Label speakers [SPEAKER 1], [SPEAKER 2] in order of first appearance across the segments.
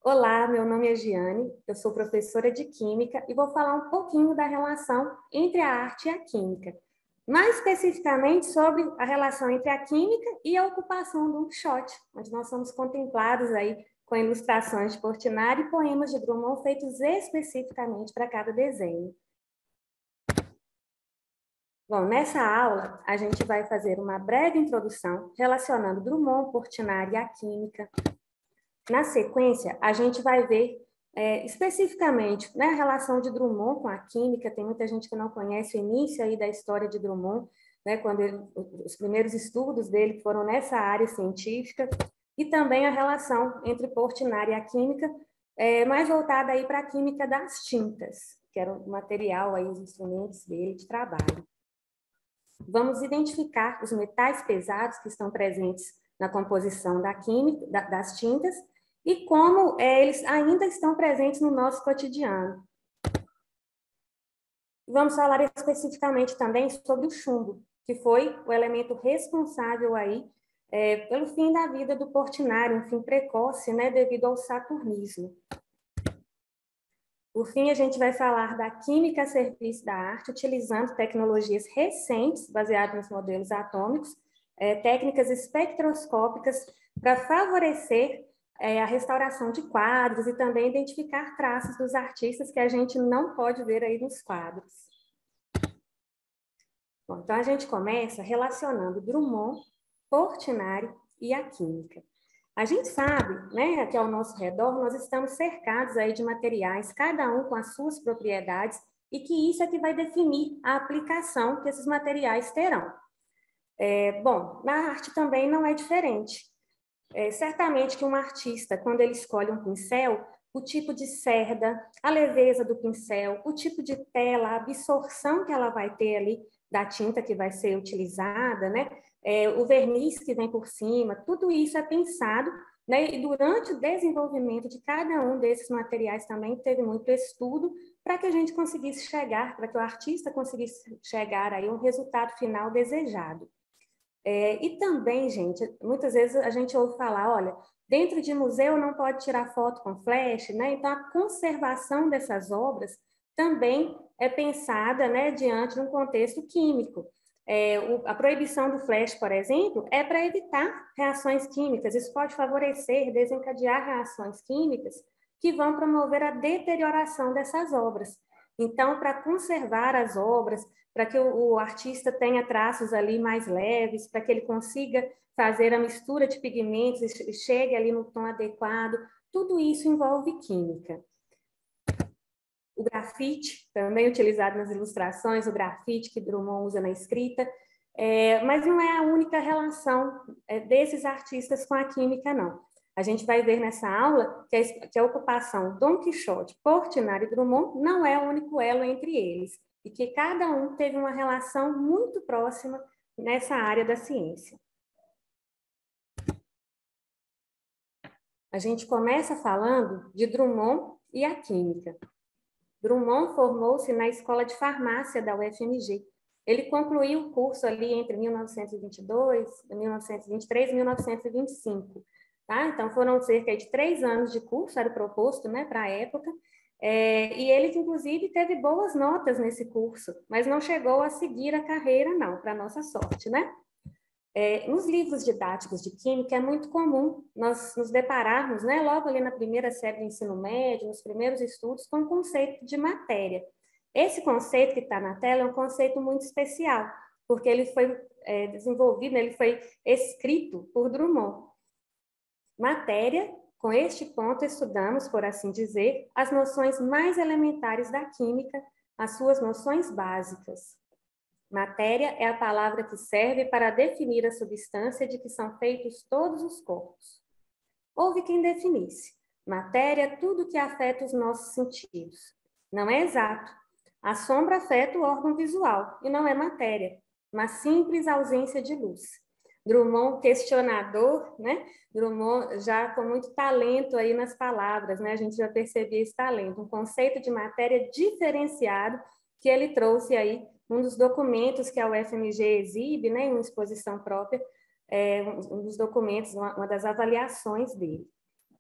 [SPEAKER 1] Olá, meu nome é Giane, eu sou professora de Química e vou falar um pouquinho da relação entre a arte e a Química. Mais especificamente sobre a relação entre a Química e a ocupação do Quixote, onde nós somos contemplados aí com ilustrações de Portinari e poemas de Drummond feitos especificamente para cada desenho. Bom, nessa aula, a gente vai fazer uma breve introdução relacionando Drummond, Portinari e a Química. Na sequência, a gente vai ver especificamente, né, a relação de Drummond com a Química. Tem muita gente que não conhece o início aí da história de Drummond, né, quando os primeiros estudos dele foram nessa área científica, e também a relação entre Portinari e a Química, mais voltada aí para a Química das tintas, que era o material, aí, os instrumentos dele de trabalho. Vamos identificar os metais pesados que estão presentes na composição da química, das tintas, e como eles ainda estão presentes no nosso cotidiano. Vamos falar especificamente também sobre o chumbo, que foi o elemento responsável aí pelo fim da vida do Portinari, um fim precoce, né, devido ao saturnismo. Por fim, a gente vai falar da química a serviço da arte, utilizando tecnologias recentes, baseadas nos modelos atômicos, técnicas espectroscópicas para favorecer a restauração de quadros e também identificar traços dos artistas que a gente não pode ver aí nos quadros. Bom, então, a gente começa relacionando Drummond, Portinari e a química. A gente sabe, né, que ao nosso redor nós estamos cercados aí de materiais, cada um com as suas propriedades, e que isso é que vai definir a aplicação que esses materiais terão. Bom, na arte também não é diferente. Certamente que um artista, quando ele escolhe um pincel, o tipo de cerda, a leveza do pincel, o tipo de tela, a absorção que ela vai ter ali da tinta que vai ser utilizada, né? O verniz que vem por cima, tudo isso é pensado, né? E durante o desenvolvimento de cada um desses materiais também teve muito estudo para que a gente conseguisse chegar, para que o artista conseguisse chegar aí a um resultado final desejado. E também, gente, muitas vezes a gente ouve falar, olha, dentro de museu não pode tirar foto com flash, né? Então, a conservação dessas obras também é pensada, né, diante de um contexto químico. A proibição do flash, por exemplo, é para evitar reações químicas. Isso pode favorecer, desencadear reações químicas que vão promover a deterioração dessas obras. Então, para conservar as obras, para que o artista tenha traços ali mais leves, para que ele consiga fazer a mistura de pigmentos e chegue ali no tom adequado, tudo isso envolve química. O grafite, também utilizado nas ilustrações, o grafite que Drummond usa na escrita, mas não é a única relação desses artistas com a química, não. A gente vai ver nessa aula que a ocupação Dom Quixote, Portinari e Drummond não é o único elo entre eles, e que cada um teve uma relação muito próxima nessa área da ciência. A gente começa falando de Drummond e a química. Drummond formou-se na Escola de Farmácia da UFMG. Ele concluiu o curso ali entre 1922, 1923 e 1925. Tá? Então, foram cerca de 3 anos de curso, era o proposto, né, para a época, e ele, inclusive, teve boas notas nesse curso, mas não chegou a seguir a carreira, não, para nossa sorte, né? Nos livros didáticos de Química é muito comum nós nos depararmos, né, logo ali na primeira série do ensino médio, nos primeiros estudos, com o conceito de matéria. Esse conceito que está na tela é um conceito muito especial, porque ele foi desenvolvido, ele foi escrito por Drummond. Matéria, com este ponto estudamos, por assim dizer, as noções mais elementares da química, as suas noções básicas. Matéria é a palavra que serve para definir a substância de que são feitos todos os corpos. Houve quem definisse. Matéria é tudo que afeta os nossos sentidos. Não é exato. A sombra afeta o órgão visual e não é matéria, mas simples ausência de luz. Drummond, questionador, né? Drummond já com muito talento aí nas palavras, né? A gente já percebia esse talento, um conceito de matéria diferenciado que ele trouxe aí, um dos documentos que a UFMG exibe, né, em uma exposição própria, um dos documentos, uma das avaliações dele.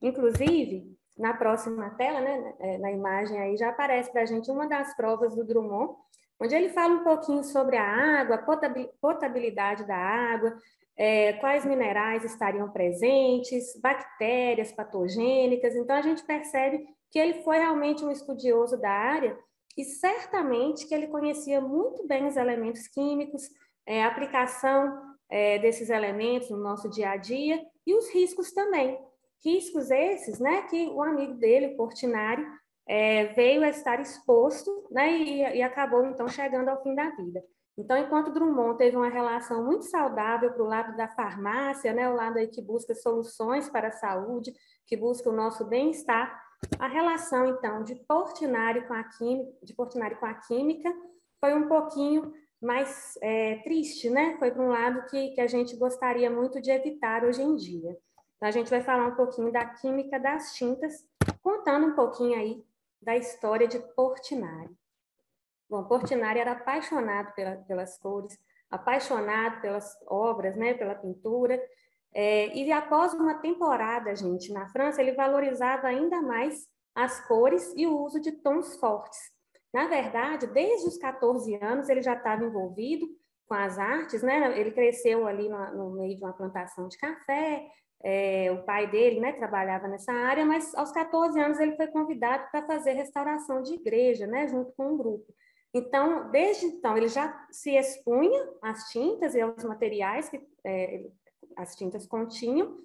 [SPEAKER 1] Inclusive, na próxima tela, né, na imagem aí, já aparece para a gente uma das provas do Drummond, onde ele fala um pouquinho sobre a água, a potabilidade da água, quais minerais estariam presentes, bactérias patogênicas. Então, a gente percebe que ele foi realmente um estudioso da área e certamente que ele conhecia muito bem os elementos químicos, a aplicação desses elementos no nosso dia a dia e os riscos também. Riscos esses, né, que o amigo dele, o Portinari, veio a estar exposto, né, e acabou, então, chegando ao fim da vida. Então, enquanto Drummond teve uma relação muito saudável para o lado da farmácia, né, o lado aí que busca soluções para a saúde, que busca o nosso bem-estar, a relação, então, de Portinari com a química foi um pouquinho mais triste, né? Foi para um lado que a gente gostaria muito de evitar hoje em dia. Então, a gente vai falar um pouquinho da química das tintas, contando um pouquinho aí da história de Portinari. Bom, Portinari era apaixonado pelas cores, apaixonado pelas obras, né, pela pintura, e após uma temporada, gente, na França, ele valorizava ainda mais as cores e o uso de tons fortes. Na verdade, desde os 14 anos, ele já estava envolvido com as artes, né? Ele cresceu ali no meio de uma plantação de café, o pai dele, né, trabalhava nessa área, mas aos 14 anos ele foi convidado para fazer restauração de igreja, né, junto com um grupo. Então, desde então, ele já se expunha às tintas e aos materiais que as tintas continham,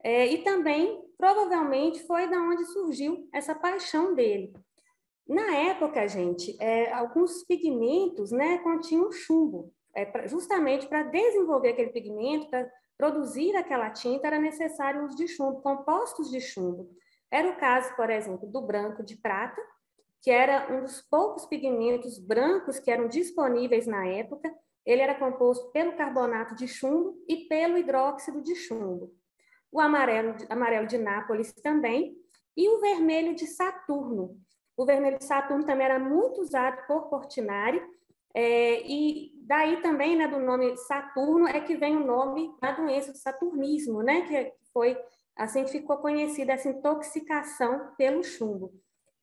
[SPEAKER 1] e também, provavelmente, foi da onde surgiu essa paixão dele. Na época, gente, alguns pigmentos, né, continham chumbo. Justamente para desenvolver aquele pigmento, para produzir aquela tinta, era necessário o uso de chumbo, compostos de chumbo. Era o caso, por exemplo, do branco de prata, que era um dos poucos pigmentos brancos que eram disponíveis na época. Ele era composto pelo carbonato de chumbo e pelo hidróxido de chumbo. O amarelo de Nápoles também, e o vermelho de Saturno. O vermelho de Saturno também era muito usado por Portinari, e daí também, né, do nome Saturno, é que vem o nome da doença do saturnismo, né, que foi assim que ficou conhecida essa intoxicação pelo chumbo.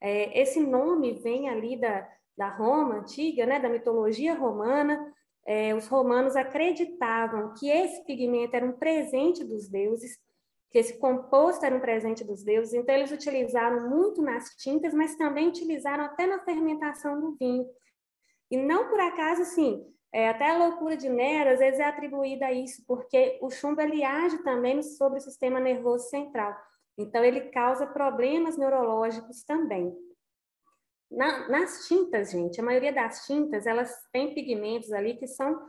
[SPEAKER 1] Esse nome vem ali da Roma antiga, né, da mitologia romana. Os romanos acreditavam que esse pigmento era um presente dos deuses, que esse composto era um presente dos deuses, então eles utilizaram muito nas tintas, mas também utilizaram até na fermentação do vinho. E não por acaso, assim, até a loucura de Nero, às vezes é atribuída a isso, porque o chumbo ele age também sobre o sistema nervoso central. Então, ele causa problemas neurológicos também. Nas tintas, gente, a maioria das tintas, elas têm pigmentos ali que são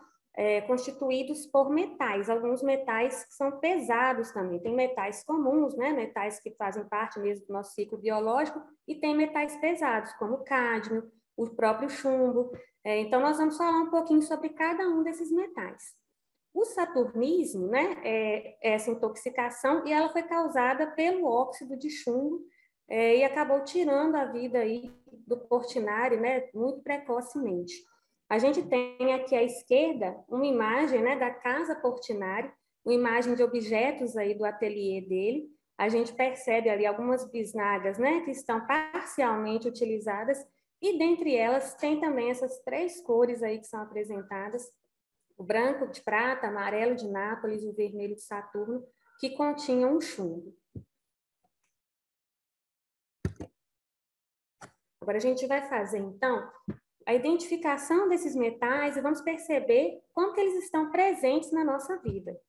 [SPEAKER 1] constituídos por metais, alguns metais que são pesados também. Tem metais comuns, né, metais que fazem parte mesmo do nosso ciclo biológico, e tem metais pesados, como o cádmio, o próprio chumbo. Então, nós vamos falar um pouquinho sobre cada um desses metais. O saturnismo, né, é essa intoxicação, e ela foi causada pelo óxido de chumbo, e acabou tirando a vida aí do Portinari, né, muito precocemente. A gente tem aqui à esquerda uma imagem, né, da casa Portinari, uma imagem de objetos aí do ateliê dele. A gente percebe ali algumas bisnagas, né, que estão parcialmente utilizadas, e dentre elas tem também essas três cores aí que são apresentadas: o branco de prata, amarelo de Nápoles e o vermelho de Saturno, que continham um chumbo. Agora a gente vai fazer, então, a identificação desses metais e vamos perceber como que eles estão presentes na nossa vida.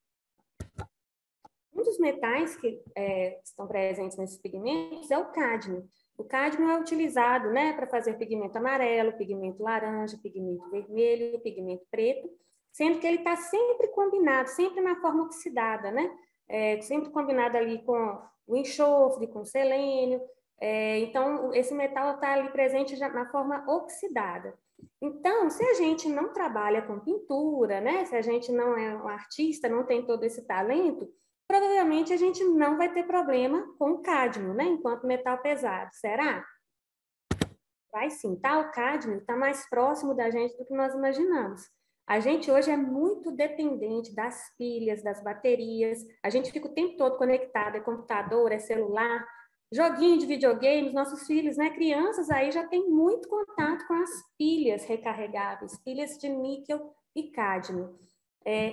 [SPEAKER 1] Um dos metais que estão presentes nesses pigmentos é o cádmio. O cádmio é utilizado, né, para fazer pigmento amarelo, pigmento laranja, pigmento vermelho, pigmento preto, sendo que ele está sempre combinado, sempre na forma oxidada, né? Sempre combinado ali com o enxofre, com o selênio. Então, esse metal está ali presente já na forma oxidada. Então, se a gente não trabalha com pintura, né? Se a gente não é um artista, não tem todo esse talento, provavelmente a gente não vai ter problema com o cádmio, né? Enquanto metal pesado. Será? Vai sim, tá? O cádmio está mais próximo da gente do que nós imaginamos. A gente hoje é muito dependente das pilhas, das baterias, a gente fica o tempo todo conectado, é computador, é celular, joguinho de videogames, nossos filhos, né, crianças aí já têm muito contato com as pilhas recarregáveis, pilhas de níquel e cádmio.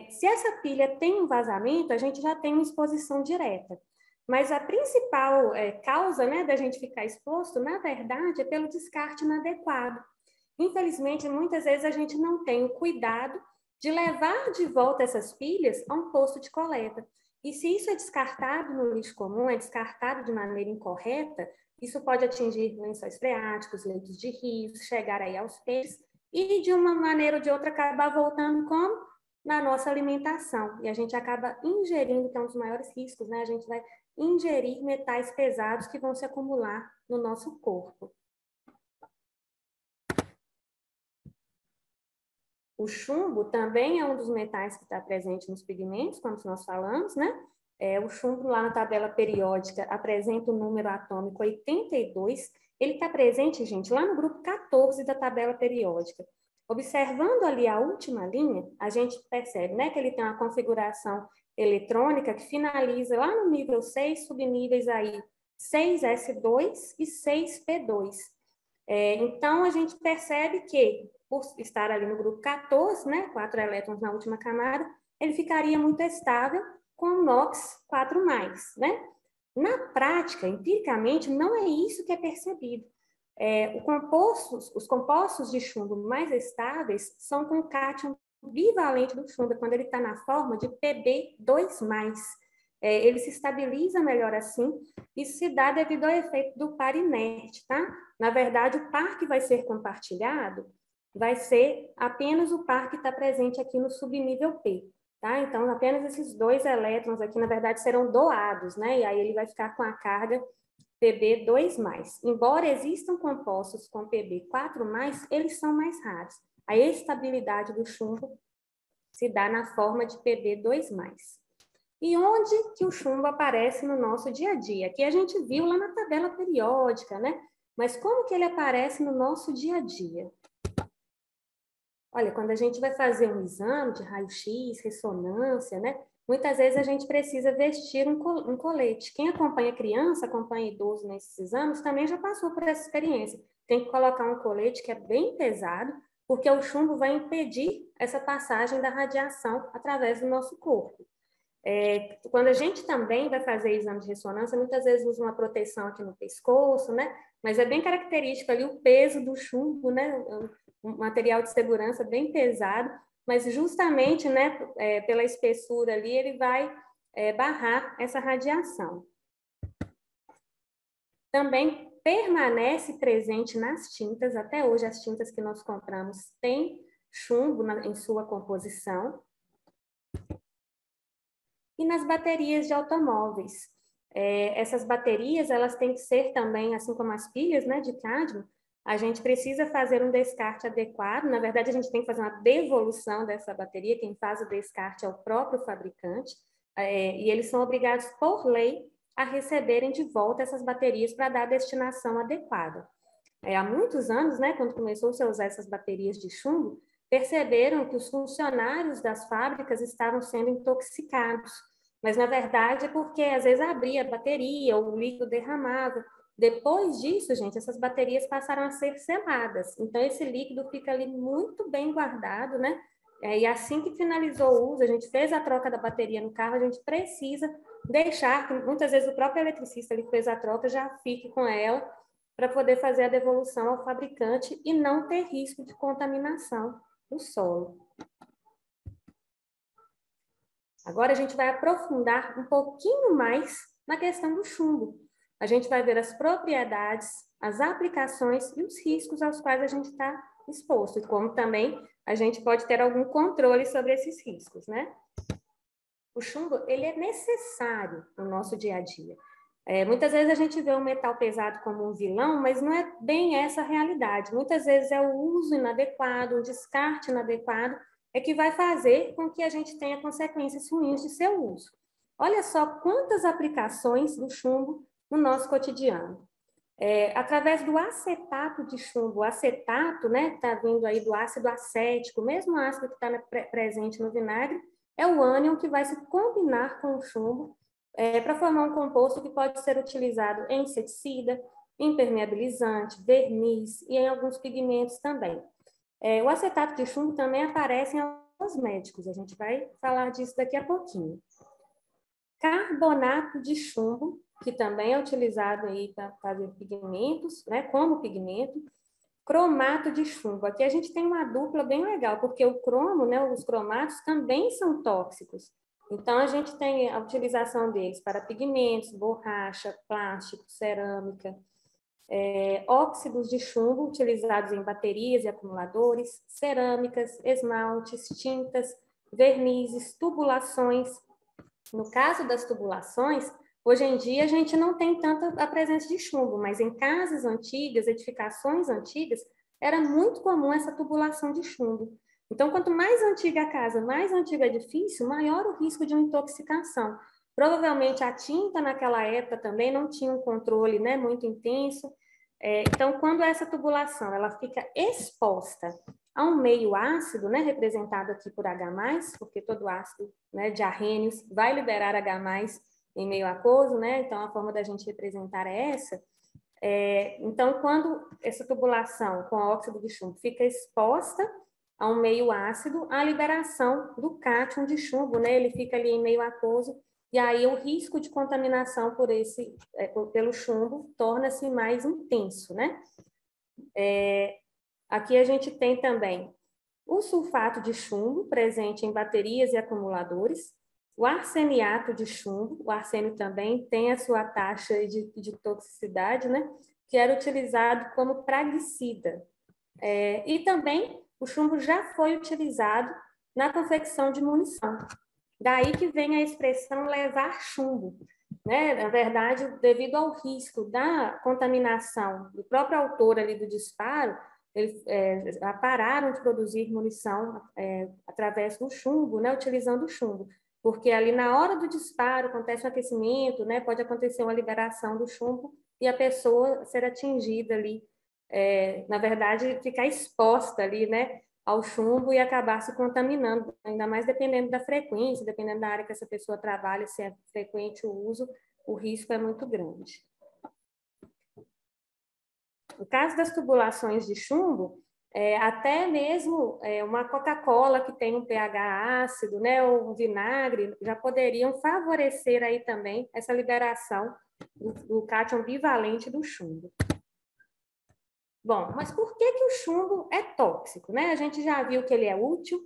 [SPEAKER 1] Se essa pilha tem um vazamento, a gente já tem uma exposição direta. Mas a principal causa, né, da gente ficar exposto, na verdade, é pelo descarte inadequado. Infelizmente, muitas vezes a gente não tem o cuidado de levar de volta essas pilhas a um posto de coleta. E se isso é descartado no lixo comum, é descartado de maneira incorreta, isso pode atingir lençóis freáticos, leitos de rios, chegar aí aos peixes e, de uma maneira ou de outra, acabar voltando como? Na nossa alimentação. E a gente acaba ingerindo, que é um dos maiores riscos, né? A gente vai ingerir metais pesados que vão se acumular no nosso corpo. O chumbo também é um dos metais que está presente nos pigmentos, como nós falamos, né? O chumbo lá na tabela periódica apresenta o número atômico 82. Ele está presente, gente, lá no grupo 14 da tabela periódica. Observando ali a última linha, a gente percebe, né, que ele tem uma configuração eletrônica que finaliza lá no nível 6, subníveis aí 6s2 e 6p2. Então, a gente percebe que, por estar ali no grupo 14, né, 4 elétrons na última camada, ele ficaria muito estável com o NOx 4+, né? Na prática, empiricamente, não é isso que é percebido. Os compostos de chumbo mais estáveis são com o cátion bivalente do chumbo, quando ele está na forma de Pb2+. Ele se estabiliza melhor assim, isso se dá devido ao efeito do par inerte, tá? Na verdade, o par que vai ser compartilhado vai ser apenas o par que está presente aqui no subnível P, tá? Então, apenas esses 2 elétrons aqui, na verdade, serão doados, né? E aí ele vai ficar com a carga Pb2+. Embora existam compostos com Pb4+, eles são mais raros. A estabilidade do chumbo se dá na forma de Pb2+. E onde que o chumbo aparece no nosso dia a dia? Aqui a gente viu lá na tabela periódica, né? Mas como que ele aparece no nosso dia a dia? Olha, quando a gente vai fazer um exame de raio-x, ressonância, né? Muitas vezes a gente precisa vestir um colete. Quem acompanha criança, acompanha idoso nesses exames, também já passou por essa experiência. Tem que colocar um colete que é bem pesado, porque o chumbo vai impedir essa passagem da radiação através do nosso corpo. Quando a gente também vai fazer exame de ressonância, muitas vezes usa uma proteção aqui no pescoço, né? Mas é bem característico ali o peso do chumbo, né? Um material de segurança bem pesado, mas justamente, né, pela espessura ali, ele vai barrar essa radiação. Também permanece presente nas tintas, até hoje as tintas que nós compramos têm chumbo em sua composição. E nas baterias de automóveis. Essas baterias, elas têm que ser também, assim como as pilhas, né, de cádmio, a gente precisa fazer um descarte adequado. Na verdade, a gente tem que fazer uma devolução dessa bateria. Quem faz o descarte é o próprio fabricante. E eles são obrigados, por lei, a receberem de volta essas baterias para dar a destinação adequada. Há muitos anos, né, quando começou a usar essas baterias de chumbo, perceberam que os funcionários das fábricas estavam sendo intoxicados. Mas, na verdade, é porque às vezes abria a bateria, ou o líquido derramava. Depois disso, gente, essas baterias passaram a ser seladas. Então, esse líquido fica ali muito bem guardado, né? E assim que finalizou o uso, a gente fez a troca da bateria no carro, a gente precisa deixar, que muitas vezes o próprio eletricista que fez a troca já fique com ela, para poder fazer a devolução ao fabricante e não ter risco de contaminação do solo. Agora a gente vai aprofundar um pouquinho mais na questão do chumbo. A gente vai ver as propriedades, as aplicações e os riscos aos quais a gente está exposto, e como também a gente pode ter algum controle sobre esses riscos, né? O chumbo, ele é necessário no nosso dia a dia. Muitas vezes a gente vê o metal pesado como um vilão, mas não é bem essa a realidade. Muitas vezes é o uso inadequado, o descarte inadequado, é que vai fazer com que a gente tenha consequências ruins de seu uso. Olha só quantas aplicações do chumbo no nosso cotidiano. Através do acetato de chumbo. O acetato, né, está vindo aí do ácido acético, o mesmo ácido que está presente no vinagre, é o ânion que vai se combinar com o chumbo para formar um composto que pode ser utilizado em inseticida, impermeabilizante, verniz e em alguns pigmentos também. O acetato de chumbo também aparece em alguns cosméticos, a gente vai falar disso daqui a pouquinho. Carbonato de chumbo, que também é utilizado aí para fazer pigmentos, né, como pigmento. Cromato de chumbo. Aqui a gente tem uma dupla bem legal, porque o cromo, né, os cromatos também são tóxicos. Então, a gente tem a utilização deles para pigmentos, borracha, plástico, cerâmica, óxidos de chumbo utilizados em baterias e acumuladores, cerâmicas, esmaltes, tintas, vernizes, tubulações. No caso das tubulações, hoje em dia a gente não tem tanta a presença de chumbo, mas em casas antigas, edificações antigas, era muito comum essa tubulação de chumbo. Então, quanto mais antiga a casa, mais antigo o edifício, maior o risco de uma intoxicação. Provavelmente a tinta naquela época também não tinha um controle, né, muito intenso. Então, quando essa tubulação ela fica exposta a um meio ácido, né, representado aqui por H+, porque todo ácido, né, de arrênios vai liberar H+, em meio aquoso, né? Então, a forma da gente representar é essa. Então, quando essa tubulação com óxido de chumbo fica exposta a um meio ácido, a liberação do cátion de chumbo, né? Ele fica ali em meio aquoso, e aí o risco de contaminação pelo chumbo torna-se mais intenso, né? Aqui a gente tem também o sulfato de chumbo, presente em baterias e acumuladores, o arseniato de chumbo, o arsênio também tem a sua taxa de toxicidade, né? Que era utilizado como praguicida. E também o chumbo já foi utilizado na confecção de munição. Daí que vem a expressão levar chumbo. Né? Na verdade, devido ao risco da contaminação do próprio autor ali do disparo, eles pararam de produzir munição através do chumbo, né? Utilizando o chumbo. Porque ali na hora do disparo acontece um aquecimento, né? Pode acontecer uma liberação do chumbo e a pessoa ser atingida ali, na verdade, ficar exposta ali, né? Ao chumbo e acabar se contaminando, ainda mais dependendo da frequência, dependendo da área que essa pessoa trabalha, se é frequente o uso, o risco é muito grande. No caso das tubulações de chumbo, até mesmo uma Coca-Cola que tem um pH ácido, né, ou um vinagre, já poderiam favorecer aí também essa liberação do cátion bivalente do chumbo. Bom, mas por que o chumbo é tóxico, né? A gente já viu que ele é útil,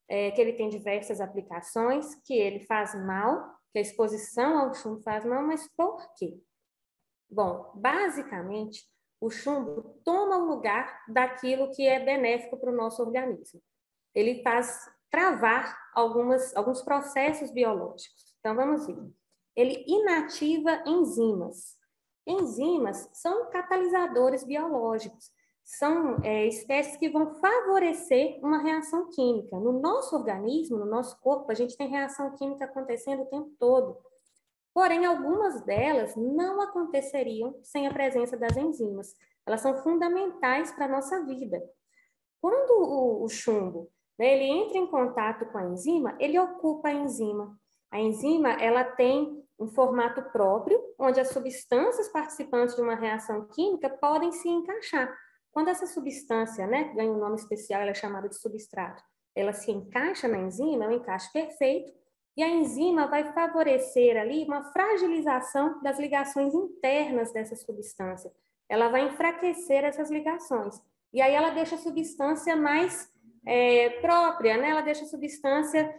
[SPEAKER 1] que ele tem diversas aplicações, que ele faz mal, que a exposição ao chumbo faz mal, mas por quê? Bom, basicamente, o chumbo toma o lugar daquilo que é benéfico para o nosso organismo. Ele faz travar alguns processos biológicos. Então, vamos ver. Ele inativa enzimas. Enzimas são catalisadores biológicos. São espécies que vão favorecer uma reação química. No nosso organismo, no nosso corpo, a gente tem reação química acontecendo o tempo todo. Porém, algumas delas não aconteceriam sem a presença das enzimas. Elas são fundamentais para a nossa vida. Quando o chumbo, né, ele entra em contato com a enzima, ele ocupa a enzima. A enzima ela tem um formato próprio, onde as substâncias participantes de uma reação química podem se encaixar. Quando essa substância, né, ganha um nome especial, ela é chamada de substrato, ela se encaixa na enzima, é um encaixe perfeito, e a enzima vai favorecer ali uma fragilização das ligações internas dessa substância. Ela vai enfraquecer essas ligações. E aí ela deixa a substância mais própria, né? Ela deixa a substância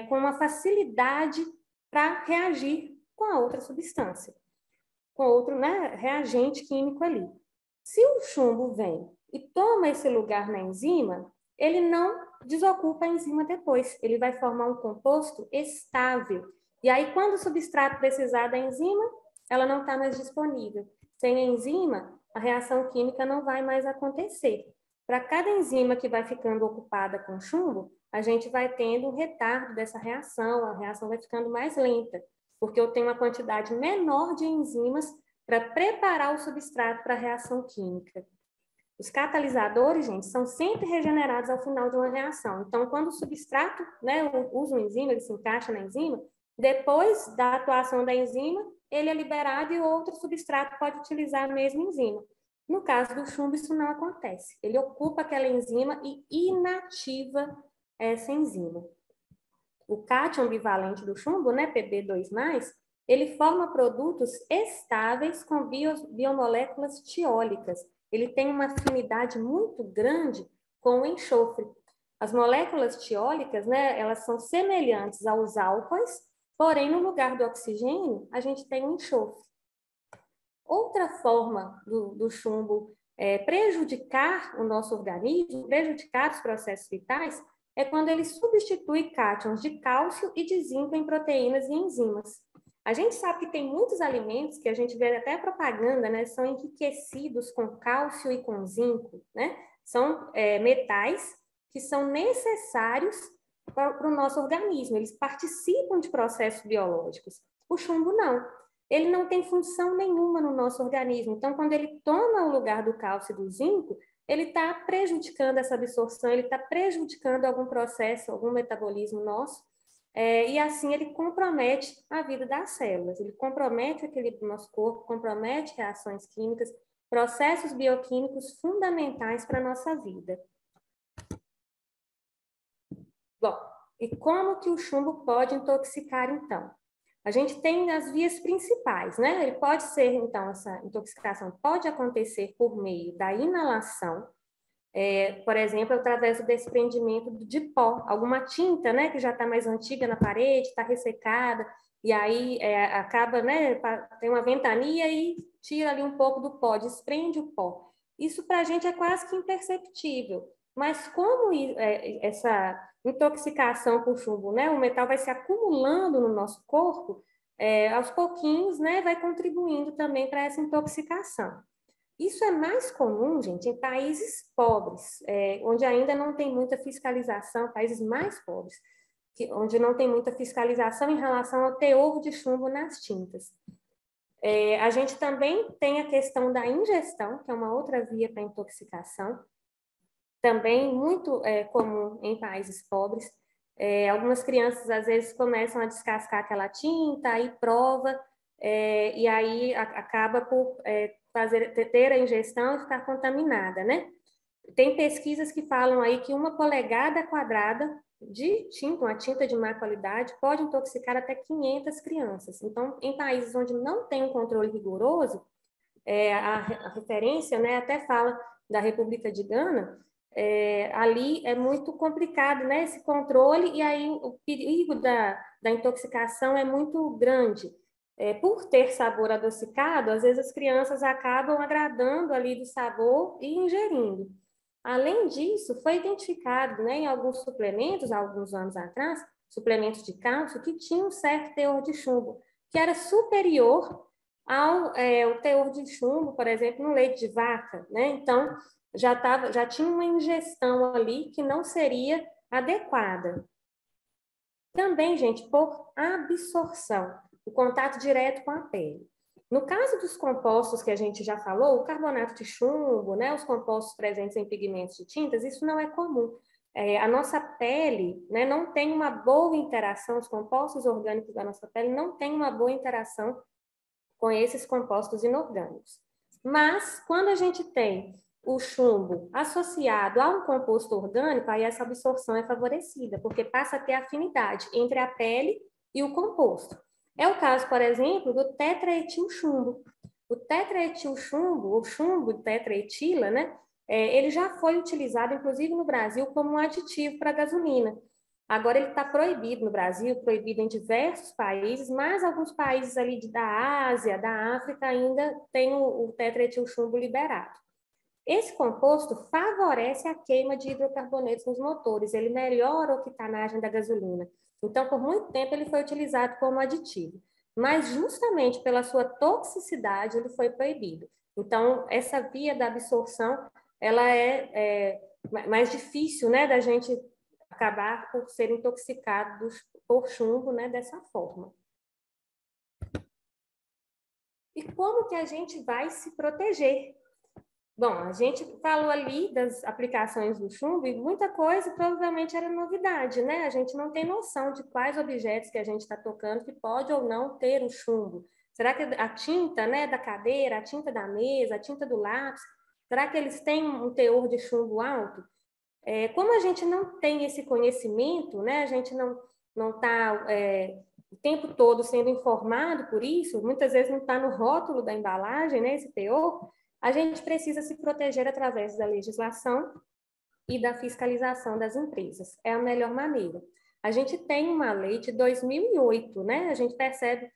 [SPEAKER 1] com uma facilidade para reagir com a outra substância, com outro, né, reagente químico ali. Se o chumbo vem e toma esse lugar na enzima, ele não desocupa a enzima depois, ele vai formar um composto estável. E aí, quando o substrato precisar da enzima, ela não está mais disponível. Sem a enzima, a reação química não vai mais acontecer. Para cada enzima que vai ficando ocupada com chumbo, a gente vai tendo um retardo dessa reação, a reação vai ficando mais lenta, porque eu tenho uma quantidade menor de enzimas para preparar o substrato para a reação química. Os catalisadores, gente, são sempre regenerados ao final de uma reação. Então, quando o substrato, né, usa uma enzima, ele se encaixa na enzima, depois da atuação da enzima, ele é liberado e outro substrato pode utilizar a mesma enzima. No caso do chumbo, isso não acontece. Ele ocupa aquela enzima e inativa essa enzima. O cátion bivalente do chumbo, né, Pb2+, ele forma produtos estáveis com biomoléculas tiólicas. Ele tem uma afinidade muito grande com o enxofre. As moléculas tiólicas, né, elas são semelhantes aos álcoois, porém, no lugar do oxigênio, a gente tem o enxofre. Outra forma do chumbo prejudicar o nosso organismo, prejudicar os processos vitais, é quando ele substitui cátions de cálcio e de zinco em proteínas e enzimas. A gente sabe que tem muitos alimentos que a gente vê até propaganda, né, são enriquecidos com cálcio e com zinco, né? São metais que são necessários para o nosso organismo, eles participam de processos biológicos. O chumbo não. Ele não tem função nenhuma no nosso organismo. Então, quando ele toma o lugar do cálcio e do zinco, ele está prejudicando essa absorção, ele está prejudicando algum processo, algum metabolismo nosso, e assim ele compromete a vida das células, ele compromete o equilíbrio do nosso corpo, compromete reações químicas, processos bioquímicos fundamentais para a nossa vida. Bom, e como que o chumbo pode intoxicar, então? A gente tem as vias principais, né? Ele pode ser, então, essa intoxicação pode acontecer por meio da inalação, por exemplo, através do desprendimento de pó, alguma tinta, né, que já está mais antiga na parede, está ressecada, e aí acaba, né, tem uma ventania e tira ali um pouco do pó, desprende o pó. Isso para a gente é quase que imperceptível, mas como essa intoxicação com chumbo, né, o metal vai se acumulando no nosso corpo, aos pouquinhos, né, vai contribuindo também para essa intoxicação. Isso é mais comum, gente, em países pobres, onde ainda não tem muita fiscalização, países mais pobres, onde não tem muita fiscalização em relação ao teor de chumbo nas tintas. A gente também tem a questão da ingestão, que é uma outra via para intoxicação, também muito comum em países pobres. Algumas crianças, às vezes, começam a descascar aquela tinta, aí prova, e aí acaba por ter a ingestão e ficar contaminada, né? Tem pesquisas que falam aí que 1 polegada quadrada de tinta, uma tinta de má qualidade, pode intoxicar até 500 crianças. Então, em países onde não tem um controle rigoroso, a referência, né, até fala da República de Gana, ali é muito complicado, né, esse controle, e aí o perigo da intoxicação é muito grande. Por ter sabor adocicado, às vezes as crianças acabam agradando ali do sabor e ingerindo. Além disso, foi identificado, né, em alguns suplementos, há alguns anos atrás, suplementos de cálcio, que tinham um certo teor de chumbo, que era superior ao o teor de chumbo, por exemplo, no leite de vaca, né? Então, já tinha uma ingestão ali que não seria adequada. Também, gente, por absorção, o contato direto com a pele. No caso dos compostos que a gente já falou, o carbonato de chumbo, né, os compostos presentes em pigmentos de tintas, isso não é comum. A nossa pele, né, não tem uma boa interação, os compostos orgânicos da nossa pele não têm uma boa interação com esses compostos inorgânicos. Mas, quando a gente tem o chumbo associado a um composto orgânico, aí essa absorção é favorecida, porque passa a ter afinidade entre a pele e o composto. É o caso, por exemplo, do tetraetilchumbo. O tetraetilchumbo, o chumbo tetraetila, né, ele já foi utilizado, inclusive no Brasil, como um aditivo para gasolina. Agora ele está proibido no Brasil, proibido em diversos países, mas alguns países ali da Ásia, da África, ainda tem o tetraetilchumbo liberado. Esse composto favorece a queima de hidrocarbonetos nos motores, ele melhora a octanagem da gasolina. Então, por muito tempo, ele foi utilizado como aditivo, mas justamente pela sua toxicidade, ele foi proibido. Então, essa via da absorção, ela é mais difícil, né, da gente acabar por ser intoxicados por chumbo, né, dessa forma. E como que a gente vai se proteger? Bom, a gente falou ali das aplicações do chumbo e muita coisa provavelmente era novidade, né? A gente não tem noção de quais objetos que a gente está tocando que pode ou não ter o chumbo. Será que a tinta, né, da cadeira, a tinta da mesa, a tinta do lápis, será que eles têm um teor de chumbo alto? Como a gente não tem esse conhecimento, né? A gente não está o tempo todo sendo informado por isso, muitas vezes não está no rótulo da embalagem, né, esse teor, a gente precisa se proteger através da legislação e da fiscalização das empresas. É a melhor maneira. A gente tem uma lei de 2008, né? A gente percebe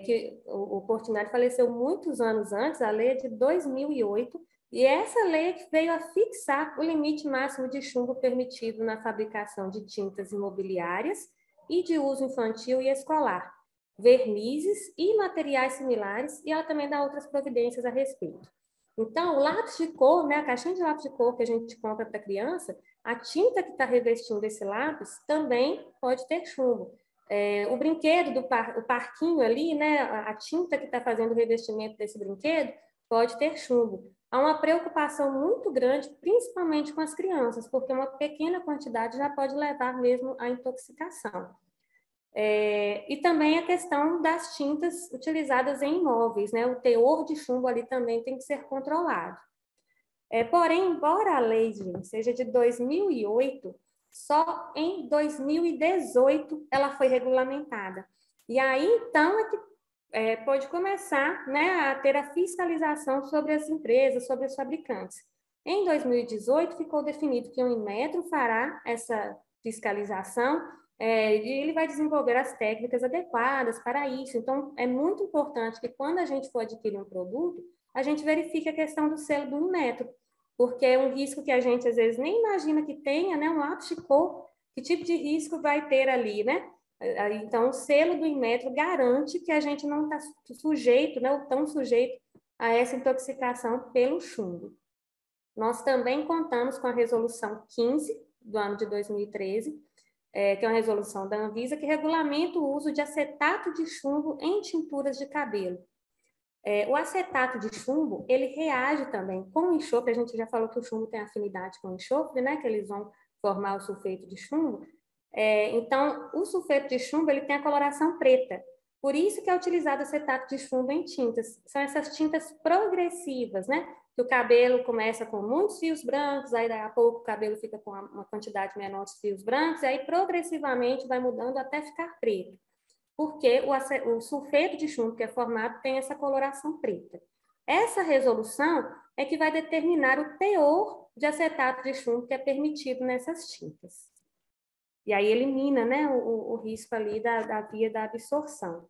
[SPEAKER 1] que o Portinari faleceu muitos anos antes, a lei é de 2008, e essa lei que veio a fixar o limite máximo de chumbo permitido na fabricação de tintas imobiliárias e de uso infantil e escolar, vernizes e materiais similares, e ela também dá outras providências a respeito. Então, o lápis de cor, né, a caixinha de lápis de cor que a gente compra para criança, a tinta que está revestindo esse lápis também pode ter chumbo. O brinquedo o parquinho ali, né, a tinta que está fazendo o revestimento desse brinquedo pode ter chumbo. Há uma preocupação muito grande, principalmente com as crianças, porque uma pequena quantidade já pode levar mesmo à intoxicação. E também a questão das tintas utilizadas em imóveis, né? O teor de chumbo ali também tem que ser controlado. Porém, embora a lei seja de 2008, só em 2018 ela foi regulamentada. E aí, então, pode começar, né, a ter a fiscalização sobre as empresas, sobre os fabricantes. Em 2018, ficou definido que o Inmetro fará essa fiscalização e ele vai desenvolver as técnicas adequadas para isso. Então, é muito importante que quando a gente for adquirir um produto, a gente verifique a questão do selo do Inmetro, porque é um risco que a gente, às vezes, nem imagina que tenha, né, um lápis de cor, que tipo de risco vai ter ali, né? Então, o selo do Inmetro garante que a gente não está sujeito, né, ou tão sujeito a essa intoxicação pelo chumbo. Nós também contamos com a resolução 15 do ano de 2013, que é uma resolução da Anvisa, que regulamenta o uso de acetato de chumbo em tinturas de cabelo. O acetato de chumbo, ele reage também com o enxofre, a gente já falou que o chumbo tem afinidade com o enxofre, né, que eles vão formar o sulfeto de chumbo. Então, o sulfeto de chumbo, ele tem a coloração preta, por isso que é utilizado acetato de chumbo em tintas. São essas tintas progressivas, né, que o cabelo começa com muitos fios brancos, aí daí a pouco o cabelo fica com uma quantidade menor de fios brancos, e aí progressivamente vai mudando até ficar preto, porque o sulfeto de chumbo que é formado tem essa coloração preta. Essa resolução é que vai determinar o teor de acetato de chumbo que é permitido nessas tintas. E aí elimina, né, o risco ali da via da absorção.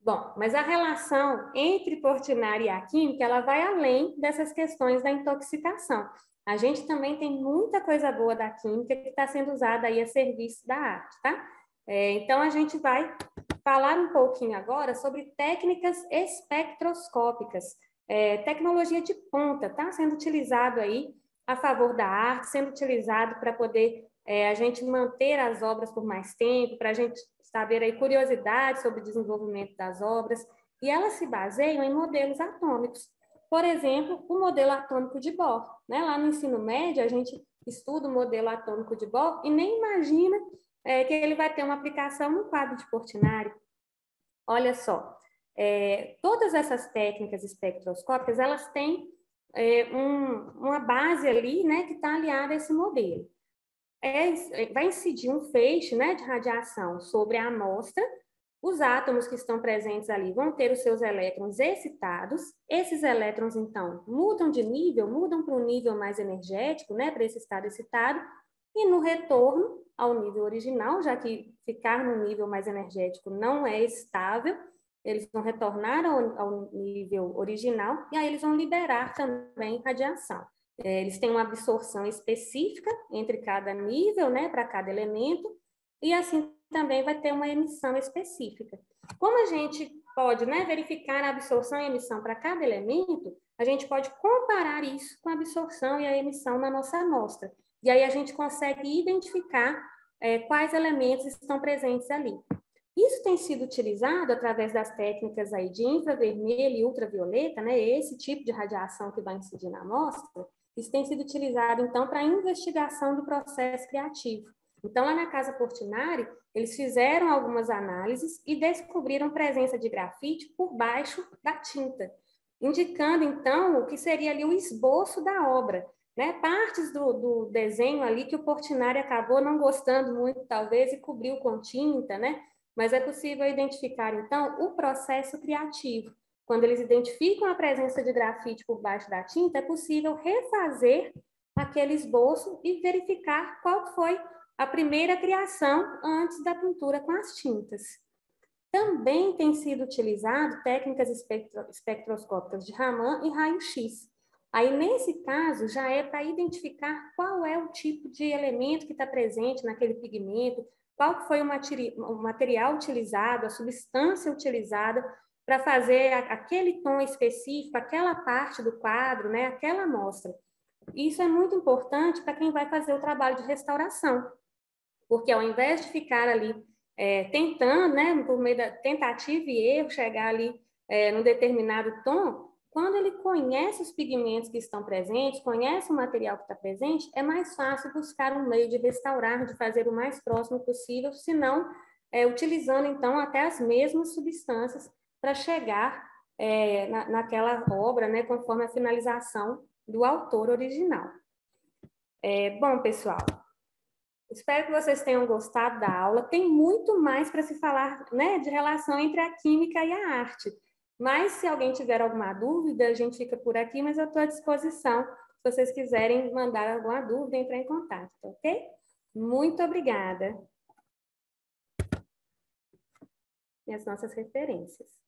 [SPEAKER 1] Bom, mas a relação entre Portinari e a química, ela vai além dessas questões da intoxicação. A gente também tem muita coisa boa da química que está sendo usada aí a serviço da arte, tá? Então, a gente vai falar um pouquinho agora sobre técnicas espectroscópicas, tecnologia de ponta, tá? Sendo utilizado aí a favor da arte, sendo utilizado para poder a gente manter as obras por mais tempo, para a gente saber aí curiosidades sobre o desenvolvimento das obras, e elas se baseiam em modelos atômicos. Por exemplo, o modelo atômico de Bohr, né? Lá no ensino médio, a gente estuda o modelo atômico de Bohr e nem imagina que ele vai ter uma aplicação no quadro de Portinari. Olha só, todas essas técnicas espectroscópicas, elas têm uma base ali, né, que está aliada a esse modelo. Vai incidir um feixe, né, de radiação sobre a amostra, os átomos que estão presentes ali vão ter os seus elétrons excitados, esses elétrons, então, mudam de nível, mudam para um nível mais energético, né, para esse estado excitado, e no retorno ao nível original, já que ficar no nível mais energético não é estável, eles vão retornar ao nível original, e aí eles vão liberar também radiação. Eles têm uma absorção específica entre cada nível, né, para cada elemento, e assim também vai ter uma emissão específica. Como a gente pode, né, verificar a absorção e a emissão para cada elemento, a gente pode comparar isso com a absorção e a emissão na nossa amostra. E aí a gente consegue identificar quais elementos estão presentes ali. Isso tem sido utilizado através das técnicas aí de infravermelho e ultravioleta, né? Esse tipo de radiação que vai incidir na amostra, isso tem sido utilizado, então, para a investigação do processo criativo. Então, lá na Casa Portinari, eles fizeram algumas análises e descobriram presença de grafite por baixo da tinta, indicando, então, o que seria ali o esboço da obra, né? Partes do desenho ali que o Portinari acabou não gostando muito, talvez, e cobriu com tinta, né? Mas é possível identificar, então, o processo criativo. Quando eles identificam a presença de grafite por baixo da tinta, é possível refazer aquele esboço e verificar qual foi a primeira criação antes da pintura com as tintas. Também tem sido utilizado técnicas espectroscópicas de Raman e raio-x. Aí, nesse caso, já é para identificar qual é o tipo de elemento que está presente naquele pigmento, qual foi o material utilizado, a substância utilizada para fazer aquele tom específico, aquela parte do quadro, né, aquela amostra. Isso é muito importante para quem vai fazer o trabalho de restauração, porque ao invés de ficar ali tentando, né, por meio da tentativa e erro, chegar ali num determinado tom, quando ele conhece os pigmentos que estão presentes, conhece o material que está presente, é mais fácil buscar um meio de restaurar, de fazer o mais próximo possível, se não utilizando, então, até as mesmas substâncias para chegar naquela obra, né, conforme a finalização do autor original. Bom, pessoal, espero que vocês tenham gostado da aula. Tem muito mais para se falar, né, de relação entre a química e a arte. Mas, se alguém tiver alguma dúvida, a gente fica por aqui, mas eu estou à disposição. Se vocês quiserem mandar alguma dúvida, entrar em contato, ok? Muito obrigada. E as nossas referências.